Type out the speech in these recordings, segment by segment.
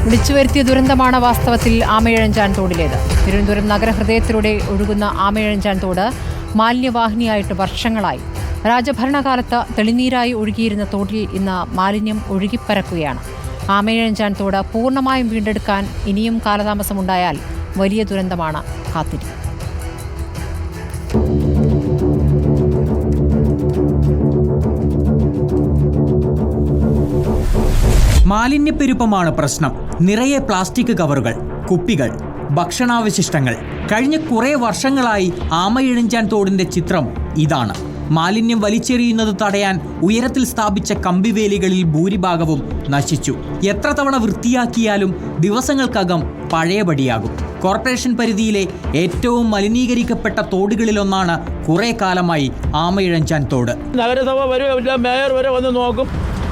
വിളിച്ചുവരുത്തിയ ദുരന്തമാണ് വാസ്തവത്തിൽ ആമയിഴഞ്ചാൻ തോടിലേത്. തിരുവനന്തപുരം നഗരഹൃദയത്തിലൂടെ ഒഴുകുന്ന ആമയിഴഞ്ചാൻ തോട് മാലിന്യവാഹിനിയായിട്ട് വർഷങ്ങളായി. രാജഭരണകാലത്ത് തെളിനീരായി ഒഴുകിയിരുന്ന തോട്ടിൽ ഇന്ന് മാലിന്യം ഒഴുകിപ്പരക്കുകയാണ്. ആമയിഴഞ്ചാൻ തോട് പൂർണ്ണമായും വീണ്ടെടുക്കാൻ ഇനിയും കാലതാമസമുണ്ടായാൽ വലിയ ദുരന്തമാണ് കാത്തിരിക്കുന്നത്. മാലിന്യപ്പെരുപ്പമാണ് പ്രശ്നം. നിറയെ പ്ലാസ്റ്റിക് കവറുകൾ, കുപ്പികൾ, ഭക്ഷണാവശിഷ്ടങ്ങൾ. കഴിഞ്ഞ കുറേ വർഷങ്ങളായി ആമയിഴഞ്ചാൻ തോടിന്റെ ചിത്രം ഇതാണ്. മാലിന്യം വലിച്ചെറിയുന്നത് തടയാൻ ഉയരത്തിൽ സ്ഥാപിച്ച കമ്പിവേലികളിൽ ഭൂരിഭാഗവും നശിച്ചു. എത്ര തവണ വൃത്തിയാക്കിയാലും ദിവസങ്ങൾക്കകം പഴയപടിയാകും. കോർപ്പറേഷൻ പരിധിയിലെ ഏറ്റവും മലിനീകരിക്കപ്പെട്ട തോടുകളിലൊന്നാണ് കുറെ കാലമായി ആമയിഴഞ്ചാൻ തോട്. നഗരസഭ വരെ മേയർ വരെ വന്ന് നോക്കും.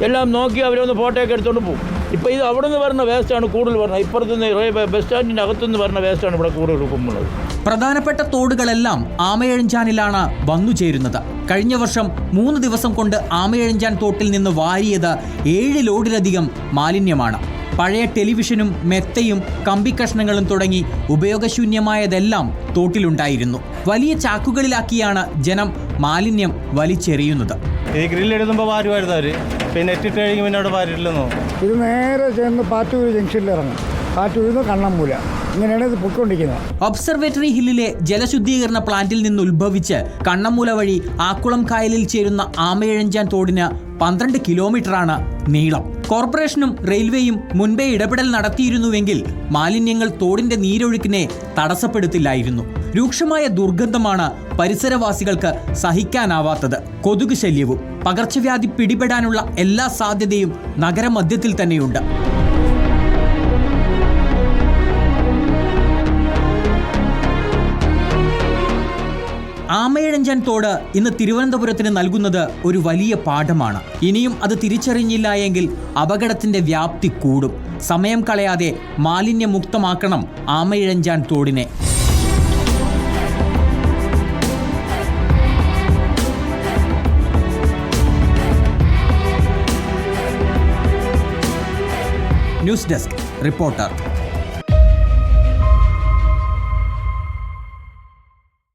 എല്ലാം നോക്കി അവരൊന്ന് ഫോട്ടോയൊക്കെ എടുത്തുകൊണ്ട് പോകും. ഇപ്പോൾ ഇത് അവിടെ നിന്ന് വരുന്ന വേസ്റ്റാണ് കൂടുതൽ പറഞ്ഞത്. ഇപ്പുറത്തുനിന്ന് ബസ് സ്റ്റാൻഡിൻ്റെ അകത്തുനിന്ന് വരുന്ന വേസ്റ്റാണ് ഇവിടെ കൂടുതൽ കുമ്പുള്ളത്. പ്രധാനപ്പെട്ട തോടുകളെല്ലാം ആമയിഴഞ്ചാനിലാണ് വന്നു ചേരുന്നത്. കഴിഞ്ഞ വർഷം 3 ദിവസം കൊണ്ട് ആമയിഴഞ്ചാൻ തോട്ടിൽ നിന്ന് വാരിയത് 7 ലോഡിലധികം മാലിന്യമാണ്. പഴയ ടെലിവിഷനും മെത്തയും കമ്പിക്കഷ്ണങ്ങളും തുടങ്ങി ഉപയോഗശൂന്യമായതെല്ലാം തോട്ടിലുണ്ടായിരുന്നു. വലിയ ചാക്കുകളിലാക്കിയാണ് ജനം മാലിന്യം വലിച്ചെറിയുന്നത്. ഈ ഗ്രില്ലെടുക്കുമ്പോൾ വാരുമായിരുന്നു അവർ, പിന്നെ നെറ്റിട്ട് കഴിഞ്ഞ് പിന്നെ അവിടെ വാരിട്ടില്ലെന്നോ. ഇത് നേരെ ചേർന്ന് പാറ്റൂർ ജംഗ്ഷനിൽ ഇറങ്ങും. പാറ്റൂരിൽ കണ്ണമ്പൂല, ഇങ്ങനെയാണ് ഇത് പൊയ്ക്കൊണ്ടിരിക്കുന്നത്. ഒബ്സർവേറ്ററി ഹില്ലിലെ ജലശുദ്ധീകരണ പ്ലാന്റിൽ നിന്ന് ഉത്ഭവിച്ച് കണ്ണമ്മൂല വഴി ആക്കുളം കായലിൽ ചേരുന്ന ആമയിഴഞ്ചാൻ തോടിന് 12 കിലോമീറ്ററാണ് നീളം. കോർപ്പറേഷനും റെയിൽവേയും മുൻപേ ഇടപെടൽ നടത്തിയിരുന്നുവെങ്കിൽ മാലിന്യങ്ങൾ തോടിന്റെ നീരൊഴുക്കിനെ തടസ്സപ്പെടുത്തില്ലായിരുന്നു. രൂക്ഷമായ ദുർഗന്ധമാണ് പരിസരവാസികൾക്ക് സഹിക്കാനാവാത്തത്. കൊതുക് ശല്യവും പകർച്ചവ്യാധി പിടിപെടാനുള്ള എല്ലാ സാധ്യതയും നഗരമധ്യത്തിൽ തന്നെയുണ്ട്. ആമയിഴഞ്ചാൻ തോട് ഇന്ന് തിരുവനന്തപുരത്തിന് നൽകുന്നത് ഒരു വലിയ പാഠമാണ്. ഇനിയും അത് തിരിച്ചറിഞ്ഞില്ല എങ്കിൽ അപകടത്തിന്റെ വ്യാപ്തി കൂടും. സമയം കളയാതെ മാലിന്യമുക്തമാക്കണം ആമയിഴഞ്ചാൻ തോടിനെ. News desk reporter.